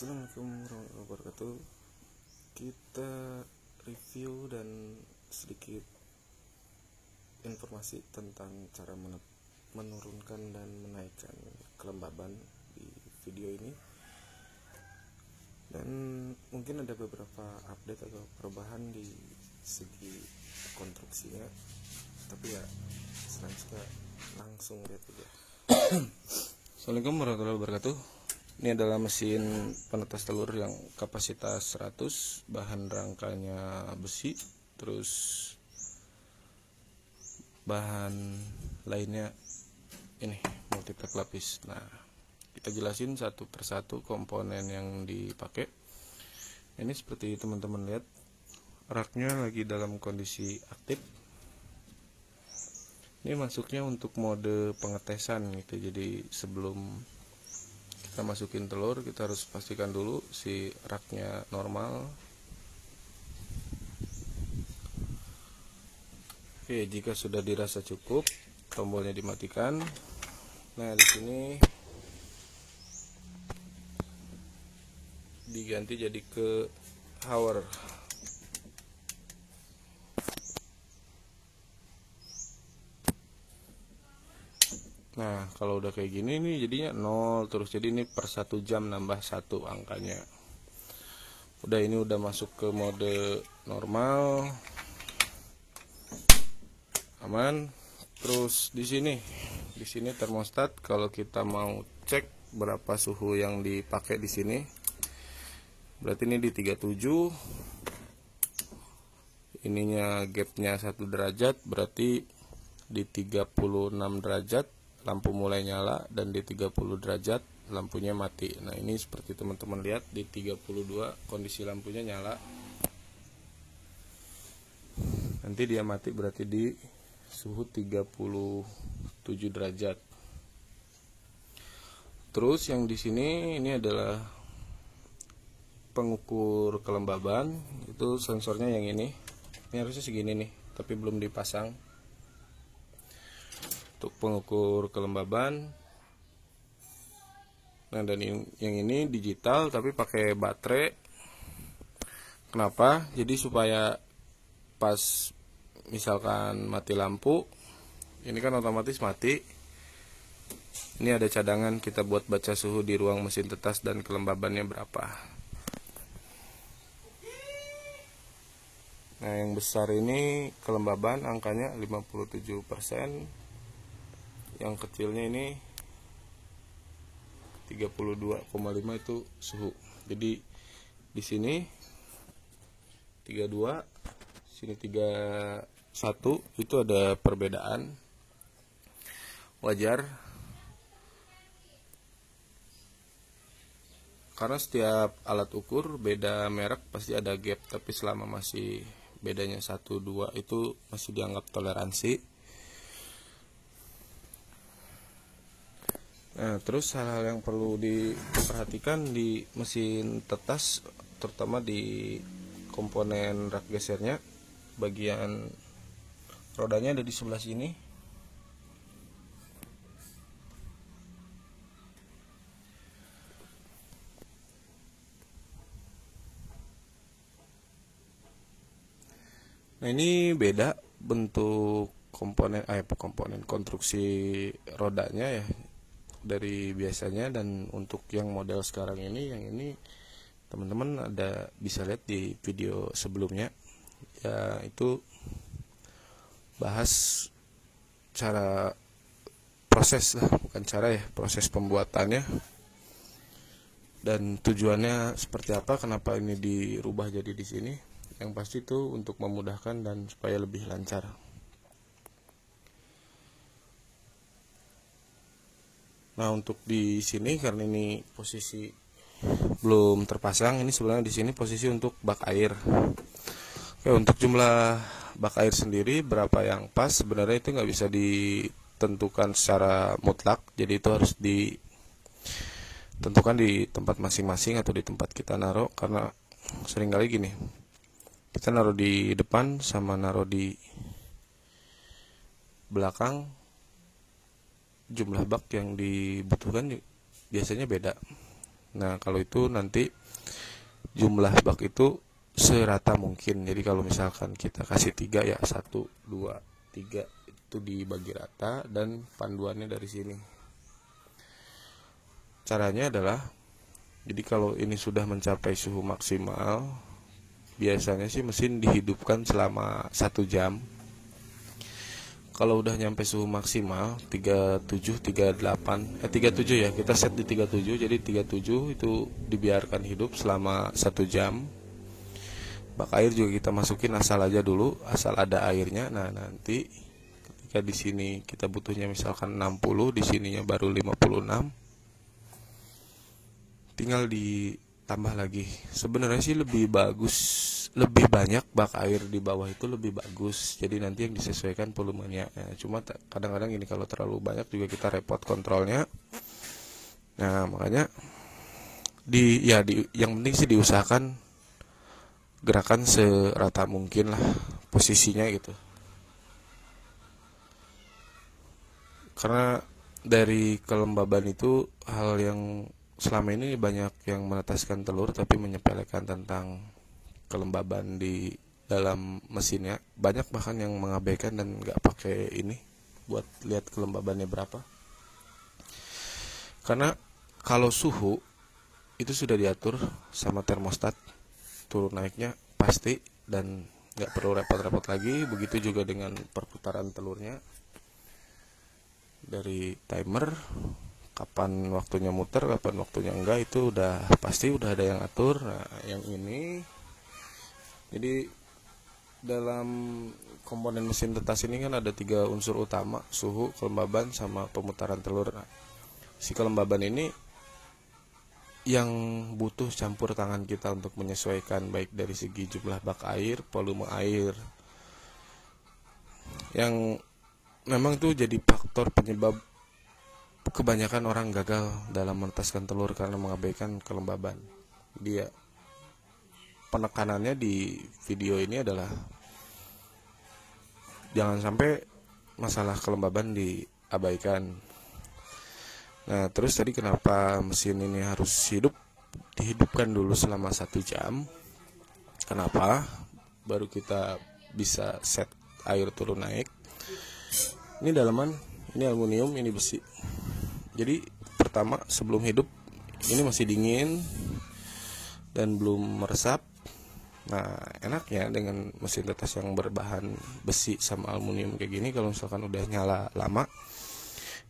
Assalamualaikum warahmatullahi wabarakatuh. Kita review dan sedikit informasi tentang cara menurunkan dan menaikkan kelembaban di video ini. Dan mungkin ada beberapa update atau perubahan di segi konstruksinya. Tapi ya selanjutnya langsung lihat aja. Assalamualaikum warahmatullahi wabarakatuh. Ini adalah mesin penetas telur yang kapasitas 100, bahan rangkanya besi, terus bahan lainnya ini multiplek lapis. Nah, kita jelasin satu persatu komponen yang dipakai. Ini seperti teman-teman lihat, raknya lagi dalam kondisi aktif. Ini masuknya untuk mode pengetesan gitu. Jadi sebelum kita masukin telur, kita harus pastikan dulu si raknya normal. Oke, jika sudah dirasa cukup, tombolnya dimatikan. Nah, di sini diganti jadi ke hour. Nah, kalau udah kayak gini nih jadinya 0 terus. Jadi ini per 1 jam nambah 1 angkanya. Udah, ini udah masuk ke mode normal. Aman. Terus di sini termostat. Kalau kita mau cek berapa suhu yang dipakai di sini, berarti ini di 37. Ininya gapnya 1 derajat, berarti di 36 derajat lampu mulai nyala, dan di 30 derajat lampunya mati. Nah, ini seperti teman-teman lihat, di 32 kondisi lampunya nyala. Nanti dia mati berarti di suhu 37 derajat. Terus yang di sini ini adalah pengukur kelembaban. Itu sensornya yang ini. Ini harusnya segini nih, tapi belum dipasang. Untuk pengukur kelembaban. Nah, dan yang ini digital tapi pakai baterai. Kenapa? Jadi supaya pas misalkan mati lampu, ini kan otomatis mati. Ini ada cadangan kita buat baca suhu di ruang mesin tetas dan kelembabannya berapa. Nah, yang besar ini kelembaban, angkanya 57%. Yang kecilnya ini 32,5 itu suhu. Jadi di sini 32, sini 31, itu ada perbedaan. Wajar. Karena setiap alat ukur beda merek pasti ada gap, tapi selama masih bedanya 1-2 itu masih dianggap toleransi. Nah, terus hal-hal yang perlu diperhatikan di mesin tetas, terutama di komponen rak gesernya, bagian rodanya ada di sebelah sini. Nah, ini beda bentuk komponen konstruksi rodanya ya dari biasanya. Dan untuk yang model sekarang ini, yang ini teman-teman ada bisa lihat di video sebelumnya ya, itu bahas cara proses lah, bukan cara ya, proses pembuatannya dan tujuannya seperti apa, kenapa ini dirubah jadi di sini. Yang pasti itu untuk memudahkan dan supaya lebih lancar. Nah, untuk di sini karena ini posisi belum terpasang, ini sebenarnya di sini posisi untuk bak air. Oke, untuk jumlah bak air sendiri berapa yang pas sebenarnya itu nggak bisa ditentukan secara mutlak. Jadi itu harus ditentukan di tempat masing-masing atau di tempat kita naruh. Karena seringkali gini, kita naruh di depan sama naruh di belakang, jumlah bak yang dibutuhkan biasanya beda. Nah kalau itu nanti jumlah bak itu serata mungkin. Jadi kalau misalkan kita kasih 3 ya 1, 2, 3 itu dibagi rata, dan panduannya dari sini. Caranya adalah, jadi kalau ini sudah mencapai suhu maksimal, biasanya sih mesin dihidupkan selama 1 jam. Kalau udah nyampe suhu maksimal 37, 38, 37 ya, kita set di 37. Jadi 37 itu dibiarkan hidup selama 1 jam. Bak air juga kita masukin asal aja dulu, asal ada airnya. Nah nanti ketika di sini kita butuhnya misalkan 60, di sininya baru 56, tinggal ditambah lagi. Sebenarnya sih lebih bagus, lebih banyak bak air di bawah itu lebih bagus. Jadi nanti yang disesuaikan volumenya. Cuma kadang-kadang ini kalau terlalu banyak juga kita repot kontrolnya. Nah makanya yang penting sih diusahakan gerakan serata mungkin lah posisinya gitu. Karena dari kelembaban itu hal yang selama ini banyak yang menetaskan telur tapi menyepelekan tentang kelembaban di dalam mesinnya. Banyak bahkan yang mengabaikan dan nggak pakai ini buat lihat kelembabannya berapa. Karena kalau suhu itu sudah diatur sama termostat, turun naiknya pasti dan nggak perlu repot-repot lagi. Begitu juga dengan perputaran telurnya, dari timer kapan waktunya muter, kapan waktunya enggak, itu udah pasti udah ada yang atur. Nah yang ini, jadi dalam komponen mesin tetas ini kan ada 3 unsur utama: suhu, kelembaban, sama pemutaran telur. Nah, si kelembaban ini yang butuh campur tangan kita untuk menyesuaikan, baik dari segi jumlah bak air, volume air, yang memang itu jadi faktor penyebab kebanyakan orang gagal dalam menetaskan telur karena mengabaikan kelembaban. Dia penekanannya di video ini adalah jangan sampai masalah kelembaban diabaikan. Nah terus tadi kenapa mesin ini harus dihidupkan dulu selama 1 jam. Kenapa? Baru kita bisa set air turun naik. Ini dalaman, ini aluminium, ini besi. Jadi pertama sebelum hidup ini masih dingin dan belum meresap. Nah enaknya dengan mesin tetas yang berbahan besi sama aluminium kayak gini, kalau misalkan udah nyala lama,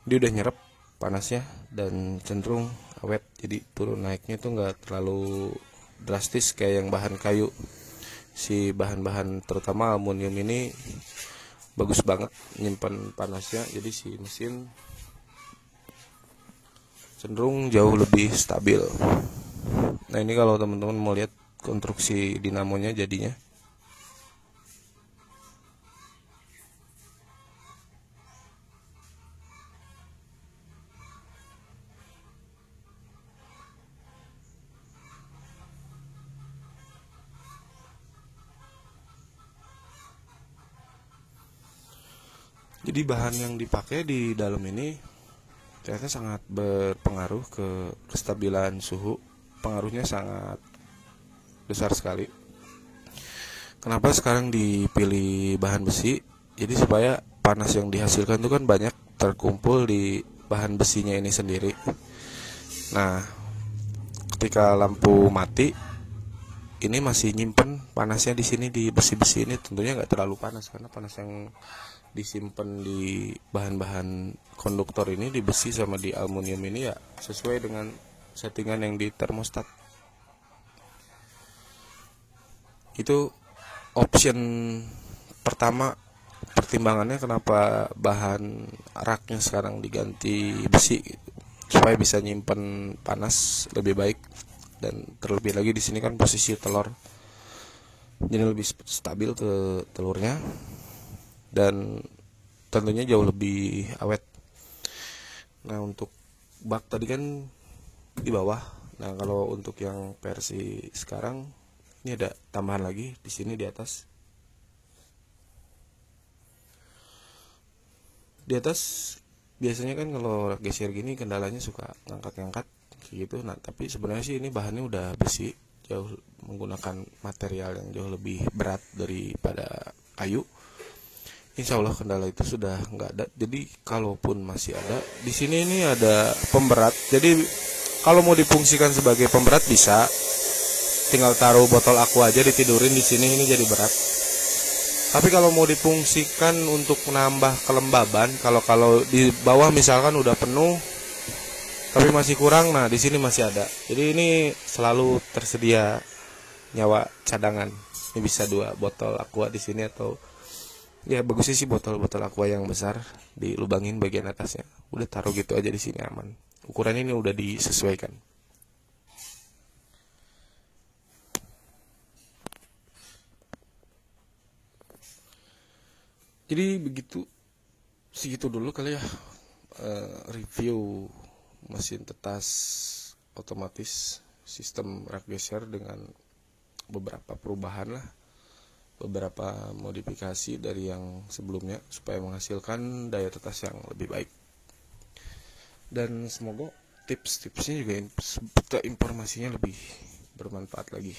dia udah nyerap panasnya dan cenderung awet. Jadi turun naiknya tuh nggak terlalu drastis kayak yang bahan kayu. Si bahan-bahan terutama aluminium ini bagus banget nyimpan panasnya, jadi si mesin cenderung jauh lebih stabil. Nah ini kalau teman-teman mau lihat konstruksi dinamonya jadinya. Jadi bahan yang dipakai di dalam ini ternyata sangat berpengaruh ke kestabilan suhu. Pengaruhnya sangat besar sekali. Kenapa sekarang dipilih bahan besi? Jadi supaya panas yang dihasilkan itu kan banyak terkumpul di bahan besinya ini sendiri. Nah, ketika lampu mati, ini masih nyimpen panasnya di sini, di besi-besi ini. Tentunya nggak terlalu panas karena panas yang disimpan di bahan-bahan konduktor ini, di besi sama di aluminium ini, ya sesuai dengan settingan yang di termostat. Itu option pertama pertimbangannya kenapa bahan raknya sekarang diganti besi gitu, supaya bisa nyimpan panas lebih baik. Dan terlebih lagi di sini kan posisi telur, jadi lebih stabil ke telurnya dan tentunya jauh lebih awet. Nah untuk bak tadi kan di bawah. Nah kalau untuk yang versi sekarang ini ada tambahan lagi di sini di atas. Di atas biasanya kan kalau geser gini kendalanya suka ngangkat-ngangkat. kayak gitu. Nah tapi sebenarnya sih ini bahannya udah besi, jauh menggunakan material yang jauh lebih berat daripada kayu. Insya Allah kendala itu sudah nggak ada. Jadi kalaupun masih ada, di sini ini ada pemberat. Jadi kalau mau difungsikan sebagai pemberat bisa, tinggal taruh botol aqua aja ditidurin di sini, ini jadi berat. Tapi kalau mau difungsikan untuk menambah kelembaban, kalau di bawah misalkan udah penuh tapi masih kurang, nah di sini masih ada. Jadi ini selalu tersedia nyawa cadangan. Ini bisa 2 botol aqua di sini, atau ya bagusnya sih botol-botol aqua yang besar dilubangin bagian atasnya. Udah taruh gitu aja di sini aman. Ukurannya ini udah disesuaikan. Jadi segitu dulu kali ya review mesin tetas otomatis sistem rak geser dengan beberapa perubahan lah, beberapa modifikasi dari yang sebelumnya supaya menghasilkan daya tetas yang lebih baik. Dan semoga tips-tipsnya juga informasinya lebih bermanfaat lagi.